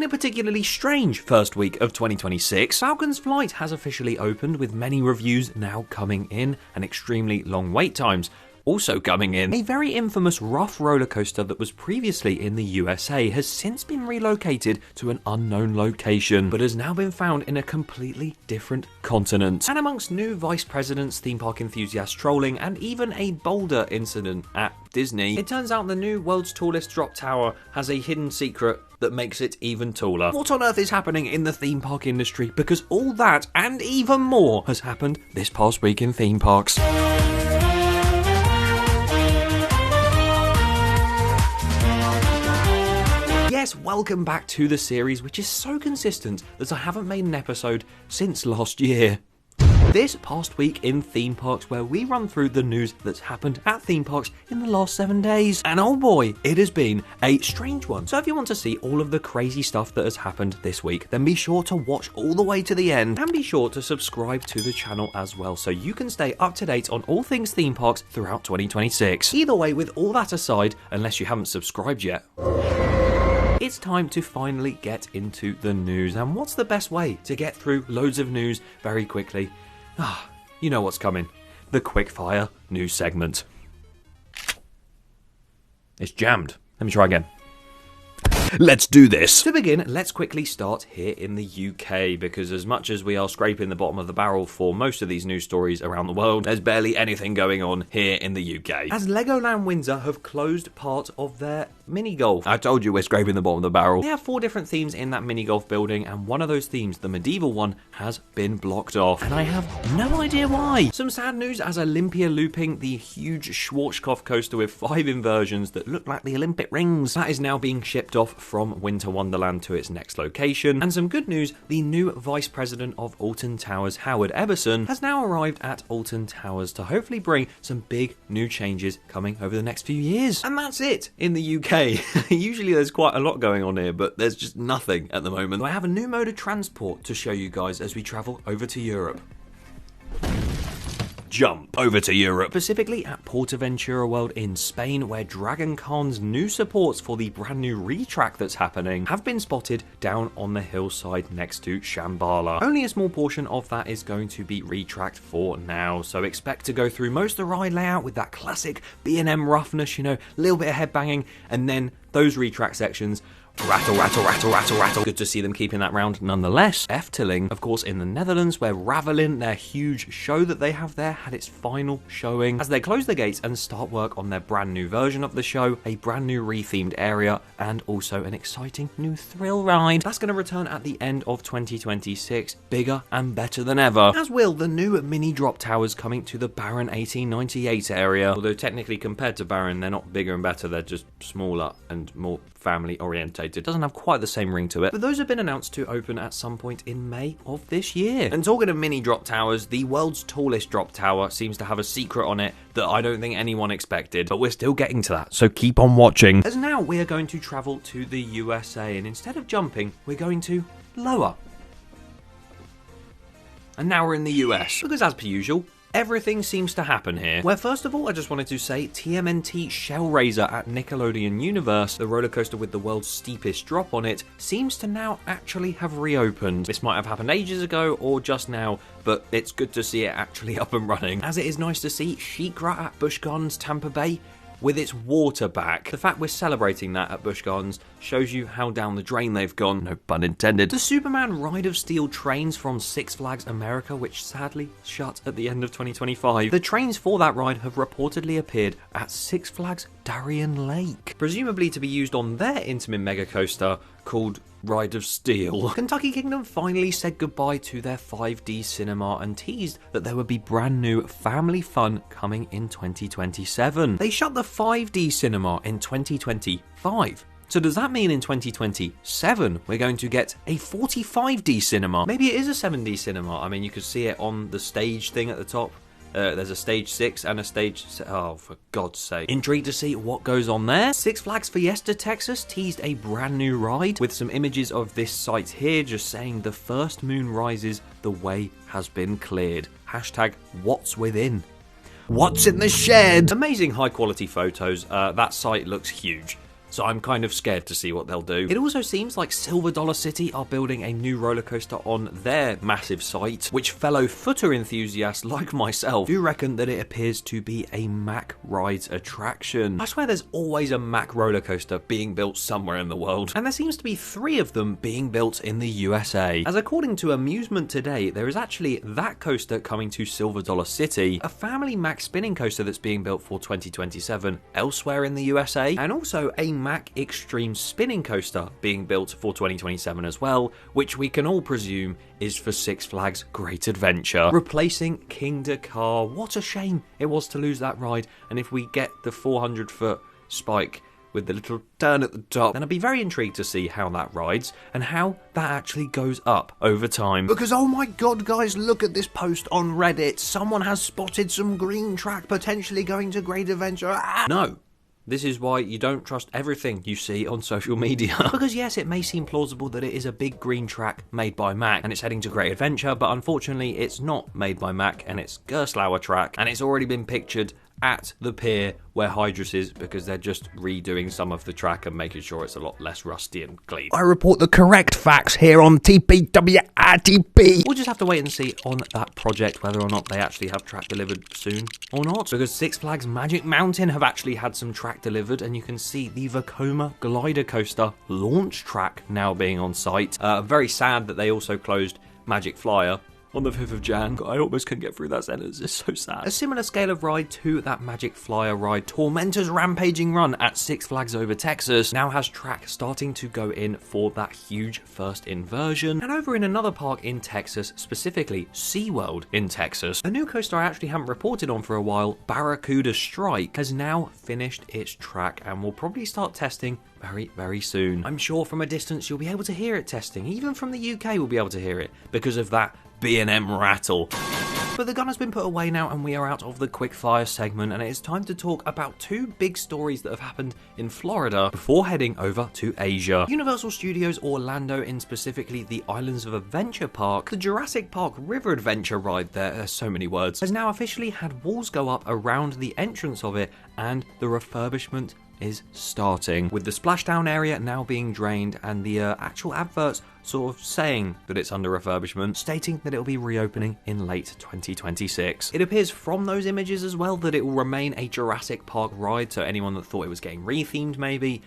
In a particularly strange first week of 2026, Falcons Flight has officially opened, with many reviews now coming in and extremely long wait times also coming in. A very infamous rough roller coaster that was previously in the USA has since been relocated to an unknown location, but has now been found in a completely different continent. And amongst new vice presidents, theme park enthusiasts trolling, and even a boulder incident at Disney, it turns out the new world's tallest drop tower has a hidden secret that makes it even taller. What on earth is happening in the theme park industry? Because all that and even more has happened this past week in theme parks. Yes, welcome back to the series, which is so consistent that I haven't made an episode since last year. This past week in theme parks, where we run through the news that's happened at theme parks in the last 7 days. And oh boy, it has been a strange one. So if you want to see all of the crazy stuff that has happened this week, then be sure to watch all the way to the end, and be sure to subscribe to the channel as well, so you can stay up to date on all things theme parks throughout 2026. Either way, with all that aside, unless you haven't subscribed yet, it's time to finally get into the news. And what's the best way to get through loads of news very quickly? You know what's coming. The quickfire news segment. It's jammed. Let me try again. Let's do this. To begin, let's quickly start here in the UK, because as much as we are scraping the bottom of the barrel for most of these news stories around the world, there's barely anything going on here in the UK. As Legoland Windsor have closed part of their mini golf. I told you we're scraping the bottom of the barrel. They have 4 different themes in that mini golf building, and one of those themes, the medieval one, has been blocked off. And I have no idea why. Some sad news as Olympia looping, the huge Schwarzkopf coaster with 5 inversions that look like the Olympic rings, that is now being shipped off from Winter Wonderland to its next location. And some good news, the new Vice President of Alton Towers, Howard Everson, has now arrived at Alton Towers to hopefully bring some big new changes coming over the next few years. And that's it in the UK. Usually there's quite a lot going on here, but there's just nothing at the moment. I have a new mode of transport to show you guys as we travel over to Europe. Jump over to Europe, specifically at Portaventura World in Spain, where Dragon Con's new supports for the brand new RETRACK that's happening have been spotted down on the hillside next to Shambhala. Only a small portion of that is going to be retracked for now, so expect to go through most of the ride layout with that classic B&M roughness, you know, a little bit of headbanging, and then those retrack sections rattle, rattle, rattle, rattle, rattle. Good to see them keeping that round nonetheless. Efteling, of course, in the Netherlands, where Ravelin, their huge show that they have there, had its final showing. As they close the gates and start work on their brand new version of the show, a brand new rethemed area, and also an exciting new thrill ride. That's going to return at the end of 2026, bigger and better than ever. As will the new mini drop towers coming to the Baron 1898 area. Although technically compared to Baron, they're not bigger and better, they're just smaller and more family orientated. It doesn't have quite the same ring to it, but those have been announced to open at some point in May of this year. And talking of mini drop towers, the world's tallest drop tower seems to have a secret on it that I don't think anyone expected, but we're still getting to that, so keep on watching. As now we are going to travel to the USA, and instead of jumping, we're going to lower. And now we're in the US, because as per usual, everything seems to happen here. Where first of all, I just wanted to say TMNT Shellraiser at Nickelodeon Universe, the roller coaster with the world's steepest drop on it, seems to now actually have reopened. This might have happened ages ago or just now, but it's good to see it actually up and running. As it is nice to see Sheikra at Busch Gardens Tampa Bay with its water back. The fact we're celebrating that at Busch Gardens shows you how down the drain they've gone, no pun intended. The Superman Ride of Steel trains from Six Flags America, which sadly shut at the end of 2025. The trains for that ride have reportedly appeared at Six Flags Darien Lake, presumably to be used on their Intamin mega coaster called Ride of Steel. Kentucky Kingdom finally said goodbye to their 5D cinema and teased that there would be brand new family fun coming in 2027. They shut the 5D cinema in 2025. So does that mean in 2027 we're going to get a 45D cinema? Maybe it is a 7D cinema. I mean, you could see it on the stage thing at the top. There's a stage 6 and a stage... Oh, for God's sake. Intrigued to see what goes on there. Six Flags Fiesta Texas teased a brand new ride with some images of this site here, just saying the first moon rises, the way has been cleared. Hashtag what's within. What's in the shed? Amazing high quality photos. That site looks huge. so I'm kind of scared to see what they'll do. It also seems like Silver Dollar City are building a new roller coaster on their massive site, which fellow footer enthusiasts like myself do reckon that it appears to be a Mack Rides attraction. I swear there's always a Mack roller coaster being built somewhere in the world, and there seems to be 3 of them being built in the USA. As according to Amusement Today, there is actually that coaster coming to Silver Dollar City, a family Mack spinning coaster that's being built for 2027 elsewhere in the USA, and also a Mack Extreme spinning coaster being built for 2027 as well, which we can all presume is for Six Flags Great Adventure, replacing King Dakar. What a shame it was to lose that ride, and if we get the 400-foot spike with the little turn at the top, then I'd be very intrigued to see how that rides and how that actually goes up over time. Because oh my god guys, look at this post on Reddit. Someone has spotted some green track potentially going to Great Adventure. No. This is why you don't trust everything you see on social media. Because yes, it may seem plausible that it is a big green track made by Mack and it's heading to Great Adventure, but unfortunately it's not made by Mack and it's Gerstlauer track, and it's already been pictured at the pier where Hydrus is because they're just redoing some of the track and making sure it's a lot less rusty and clean. I report the correct facts here on TPWRTP. We'll just have to wait and see on that project whether or not they actually have track delivered soon or not, because Six Flags Magic Mountain have actually had some track delivered, and you can see the Vekoma glider coaster launch track now being on site. Very sad that they also closed Magic Flyer on the 5th of Jan. I almost couldn't get through that sentence, it's so sad. A similar scale of ride to that Magic Flyer ride, Tormenta's Rampaging Run at Six Flags Over Texas now has track starting to go in for that huge first inversion. And over in another park in Texas, specifically SeaWorld in Texas, a new coaster I actually haven't reported on for a while, Barracuda Strike, has now finished its track and will probably start testing very, very soon. I'm sure from a distance you'll be able to hear it testing. Even from the UK we'll be able to hear it because of that B&M rattle. But the gun has been put away now and we are out of the quickfire segment, and it is time to talk about 2 big stories that have happened in Florida before heading over to Asia. Universal Studios Orlando, in specifically the Islands of Adventure Park, the Jurassic Park River Adventure ride there's so many words, has now officially had walls go up around the entrance of it, and the refurbishment is starting, with the splashdown area now being drained and the actual adverts sort of saying that it's under refurbishment, stating that it'll be reopening in late 2026. It appears from those images as well that it will remain a Jurassic Park ride, so anyone that thought it was getting rethemed maybe,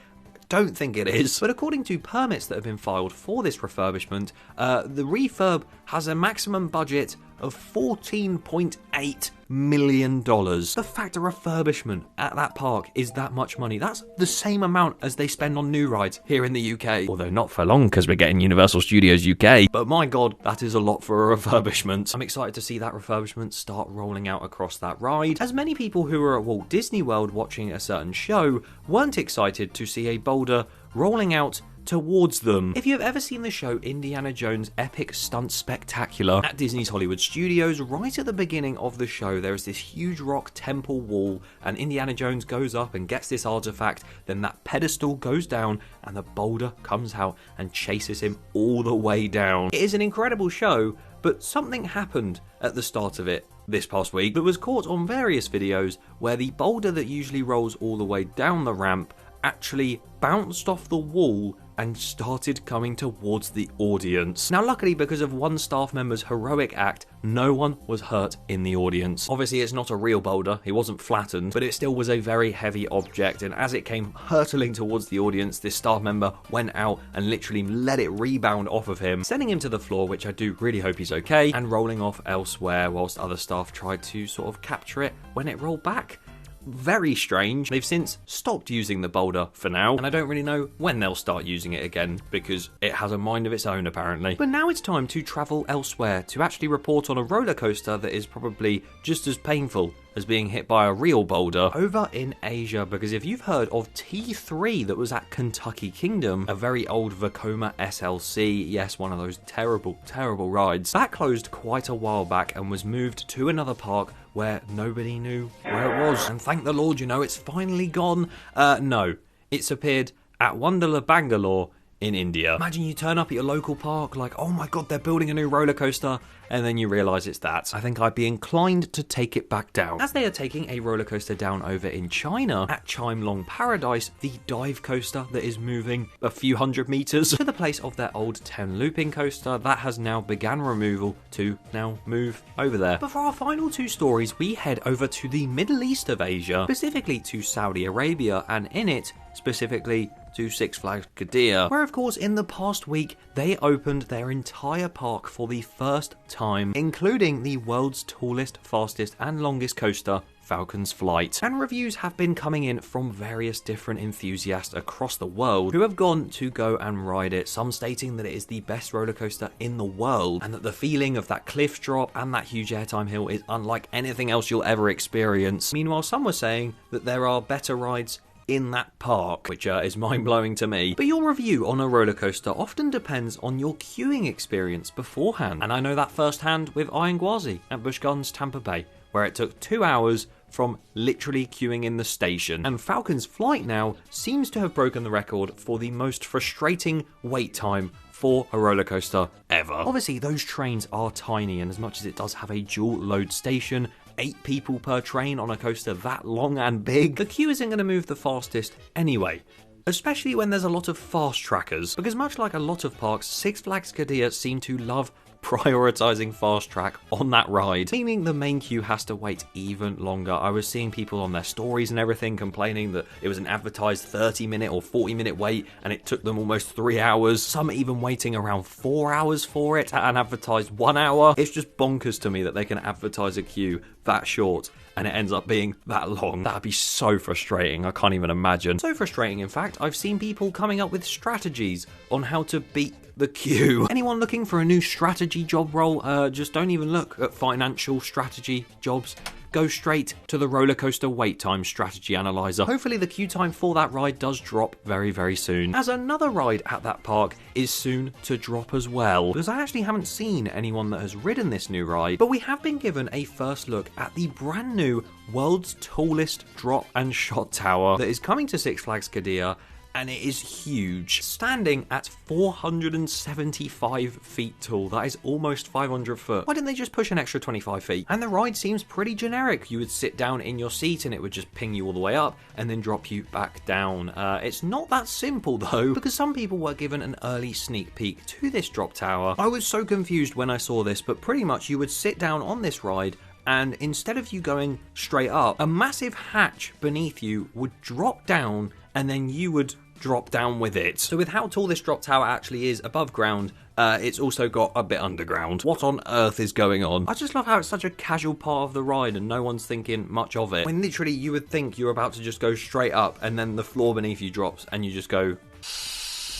don't think it is. But according to permits that have been filed for this refurbishment, the refurb has a maximum budget of $14.8 million. The fact a refurbishment at that park is that much money, that's the same amount as they spend on new rides here in the UK. Although not for long, because we're getting Universal Studios UK. But my god, that is a lot for a refurbishment. I'm excited to see that refurbishment start rolling out across that ride, as many people who were at Walt Disney World watching a certain show weren't excited to see a boulder rolling out towards them. If you have ever seen the show Indiana Jones Epic Stunt Spectacular at Disney's Hollywood Studios, right at the beginning of the show there is this huge rock temple wall and Indiana Jones goes up and gets this artifact, then that pedestal goes down and the boulder comes out and chases him all the way down. It is an incredible show, but something happened at the start of it this past week that was caught on various videos where the boulder that usually rolls all the way down the ramp actually bounced off the wall and started coming towards the audience. Now luckily, because of one staff member's heroic act, no one was hurt in the audience. Obviously it's not a real boulder, it wasn't flattened, but it still was a very heavy object, and as it came hurtling towards the audience, this staff member went out and literally let it rebound off of him, sending him to the floor, which I do really hope he's okay, and rolling off elsewhere whilst other staff tried to sort of capture it when it rolled back. Very strange. They've since stopped using the boulder for now, and I don't really know when they'll start using it again because it has a mind of its own apparently. But now it's time to travel elsewhere to actually report on a roller coaster that is probably just as painful as being hit by a real boulder over in Asia, because if you've heard of T3 that was at Kentucky Kingdom, a very old Vekoma SLC, yes, one of those terrible, terrible rides, that closed quite a while back and was moved to another park where nobody knew where it was. And thank the Lord, you know, it's finally gone. No, it's appeared at Wonderla Bangalore in India. Imagine you turn up at your local park like, oh my god, they're building a new roller coaster, and then you realise it's that. I think I'd be inclined to take it back down. As they are taking a roller coaster down over in China, at Chimelong Paradise, the dive coaster that is moving a few hundred meters to the place of their old 10 looping coaster, that has now began removal to now move over there. But for our final two stories, we head over to the Middle East of Asia, specifically to Saudi Arabia, and in it, specifically to Six Flags Quiddiya, where of course in the past week they opened their entire park for the first time, including the world's tallest, fastest and longest coaster, Falcons Flight. And reviews have been coming in from various different enthusiasts across the world who have gone to go and ride it, some stating that it is the best roller coaster in the world and that the feeling of that cliff drop and that huge airtime hill is unlike anything else you'll ever experience. Meanwhile, some were saying that there are better rides in that park, which is mind-blowing to me. But your review on a roller coaster often depends on your queuing experience beforehand, and I know that firsthand with Iron Gwazi at Busch Gardens Tampa Bay, where it took 2 hours from literally queuing in the station. And Falcons Flight now seems to have broken the record for the most frustrating wait time for a roller coaster ever. Obviously, those trains are tiny, and as much as it does have a dual load station, 8 people per train on a coaster that long and big, the queue isn't going to move the fastest anyway. Especially when there's a lot of fast trackers, because much like a lot of parks, Six Flags Quiddiya seem to love prioritizing fast track on that ride, meaning the main queue has to wait even longer. I was seeing people on their stories and everything complaining that it was an advertised 30-minute or 40-minute wait and it took them almost 3 hours, some even waiting around 4 hours for it at an advertised 1 hour. It's just bonkers to me that they can advertise a queue that short and it ends up being that long. That'd be so frustrating, I can't even imagine. So frustrating, in fact, I've seen people coming up with strategies on how to beat the queue. Anyone looking for a new strategy job role, just don't even look at financial strategy jobs. Go straight to the roller coaster wait time strategy analyzer. Hopefully the queue time for that ride does drop very, very soon, as another ride at that park is soon to drop as well, because I actually haven't seen anyone that has ridden this new ride, but we have been given a first look at the brand new world's tallest drop and shot tower that is coming to Six Flags Quiddiya, and it is huge, standing at 475 feet tall. That is almost 500 foot. Why didn't they just push an extra 25 feet? And the ride seems pretty generic. You would sit down in your seat and it would just ping you all the way up and then drop you back down. It's not that simple though, because some people were given an early sneak peek to this drop tower. I was so confused when I saw this, but pretty much you would sit down on this ride and instead of you going straight up, a massive hatch beneath you would drop down and then you would drop down with it. So with how tall this drop tower actually is above ground, it's also got a bit underground. What on earth is going on? I just love how it's such a casual part of the ride and no one's thinking much of it, when literally you would think you're about to just go straight up and then the floor beneath you drops and you just go...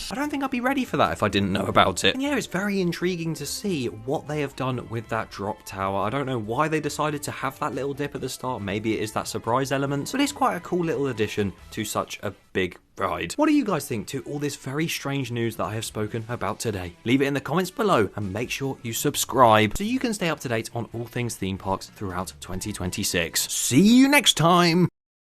I don't think I'd be ready for that if I didn't know about it. And yeah, it's very intriguing to see what they have done with that drop tower. I don't know why they decided to have that little dip at the start. Maybe it is that surprise element, but it's quite a cool little addition to such a big ride. What do you guys think to all this very strange news that I have spoken about today? Leave it in the comments below and make sure you subscribe so you can stay up to date on all things theme parks throughout 2026. See you next time!